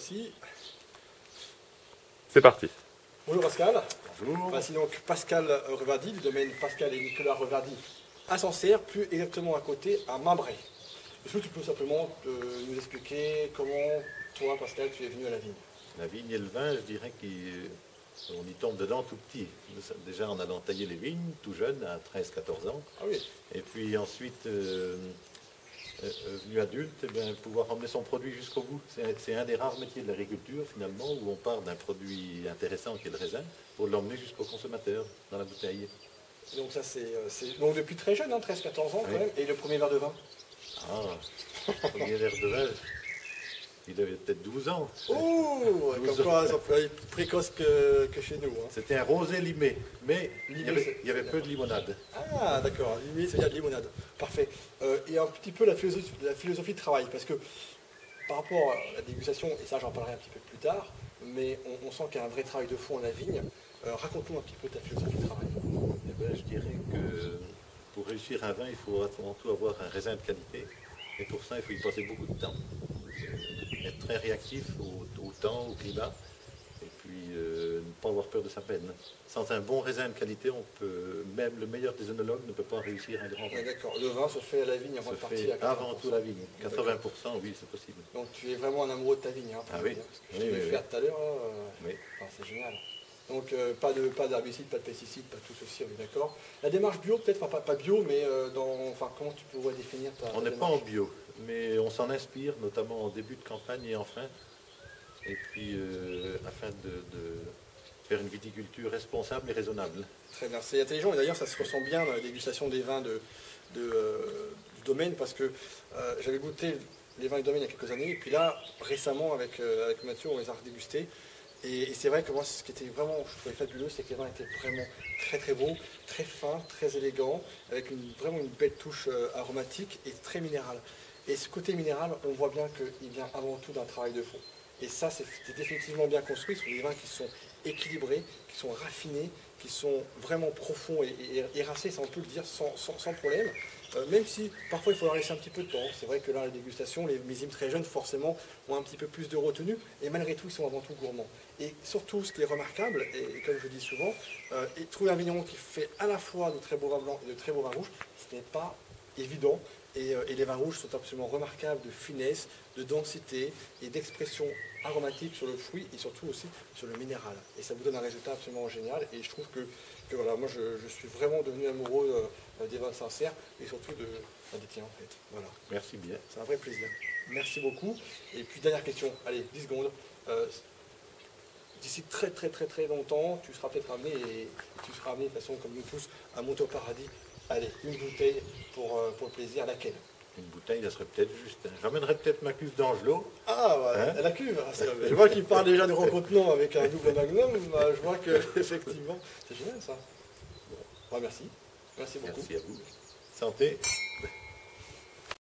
voici. C'est parti. Bonjour Pascal. Bonjour. Voici donc Pascal Revardy, du domaine Pascal et Nicolas Revardy à Sancerre, plus exactement à côté, à Mambray. Est-ce que tu peux simplement nous expliquer comment, toi Pascal, tu es venu à la vigne? La vigne et le vin, je dirais qu'on y tombe dedans tout petit. Déjà en allant tailler les vignes, tout jeune, à 13-14 ans. Ah oui. Et puis ensuite, venu adulte, eh bien, pouvoir emmener son produit jusqu'au bout. C'est un des rares métiers de l'agriculture, finalement, où on part d'un produit intéressant qui est le raisin, pour l'emmener jusqu'au consommateur, dans la bouteille. Donc ça c'est donc depuis très jeune, hein, 13-14 ans quand même, et le premier verre de vin? Ah, le premier verre de vin, il avait peut-être 12 ans. Oh, comme quoi, ça peut être plus précoce que chez nous. Hein. C'était un rosé limé, mais il y avait peu de limonade. Ah, d'accord, limé, c'est-à-dire de limonade. Parfait. Et un petit peu la philosophie de travail, parce que par rapport à la dégustation, et ça j'en parlerai un petit peu plus tard, mais on sent qu'il y a un vrai travail de fond en la vigne. Raconte-nous un petit peu ta philosophie de travail. Eh ben, je dirais que pour réussir un vin, il faut avant tout avoir un raisin de qualité. Et pour ça, il faut y passer beaucoup de temps. Être très réactif au temps, au climat. Et puis ne pas avoir peur de sa peine. Sans un bon raisin de qualité, même le meilleur des œnologues ne peut pas réussir un grand vin. Ouais, d'accord, le vin se fait à la vigne avant de partir à 80%. Avant tout la vigne. 80%, oui, c'est possible. Donc tu es vraiment un amoureux de ta vigne. Hein, Ah oui. Parce que je t'ai vu faire tout à l'heure. Oui. Enfin, c'est génial. Donc pas d'herbicide, pas de pesticides, pas tout ceci, on est d'accord. La démarche bio, peut-être, enfin pas bio, mais comment tu pourrais définir ta On n'est pas démarche? en bio, mais on s'en inspire, notamment en début de campagne et en fin. Et puis, afin de faire une viticulture responsable et raisonnable. Très bien, c'est intelligent, et d'ailleurs ça se ressent bien dans la dégustation des vins du domaine, parce que j'avais goûté les vins du domaine il y a quelques années, et puis là, récemment, avec Mathieu, on les a redégustés. Et c'est vrai que moi, ce qui était vraiment, je trouvais fabuleux, c'est que les vins étaient vraiment très très beaux, très fins, très élégants, avec vraiment une belle touche aromatique et très minérale. Et ce côté minéral, on voit bien qu'il vient avant tout d'un travail de fond. Et ça, c'est définitivement bien construit. Ce sont des vins qui sont équilibrés, qui sont raffinés, qui sont vraiment profonds et racés, ça on peut le dire sans problème. Même si parfois il faut leur laisser un petit peu de temps. C'est vrai que là, la dégustation, les millésimes très jeunes, forcément, ont un petit peu plus de retenue. Et malgré tout, ils sont avant tout gourmands. Et surtout, ce qui est remarquable, et comme je dis souvent, trouver un vigneron qui fait à la fois de très beaux vins blancs et de très beaux vins rouges, ce n'est pas évident. Et les vins rouges sont absolument remarquables de finesse, de densité et d'expression aromatique sur le fruit et surtout aussi sur le minéral. Et ça vous donne un résultat absolument génial. Et je trouve que voilà, moi je suis vraiment devenu amoureux des vins Sancerre et surtout des tiens en fait. Voilà. Merci bien. C'est un vrai plaisir. Merci beaucoup. Et puis dernière question, allez, 10 secondes. D'ici très très très très longtemps, tu seras peut-être amené, et tu seras amené de façon comme nous tous à monter au paradis. Allez, une bouteille pour le plaisir, laquelle? Une bouteille, ça serait peut-être juste. J'emmènerais peut-être ma cuve d'Angelot. Ah, voilà, la cuve. Je vois qu'il parle déjà de recontenant avec un double magnum. Je vois que, effectivement, c'est génial ça. Bon, merci. Merci beaucoup. Merci à vous. Santé.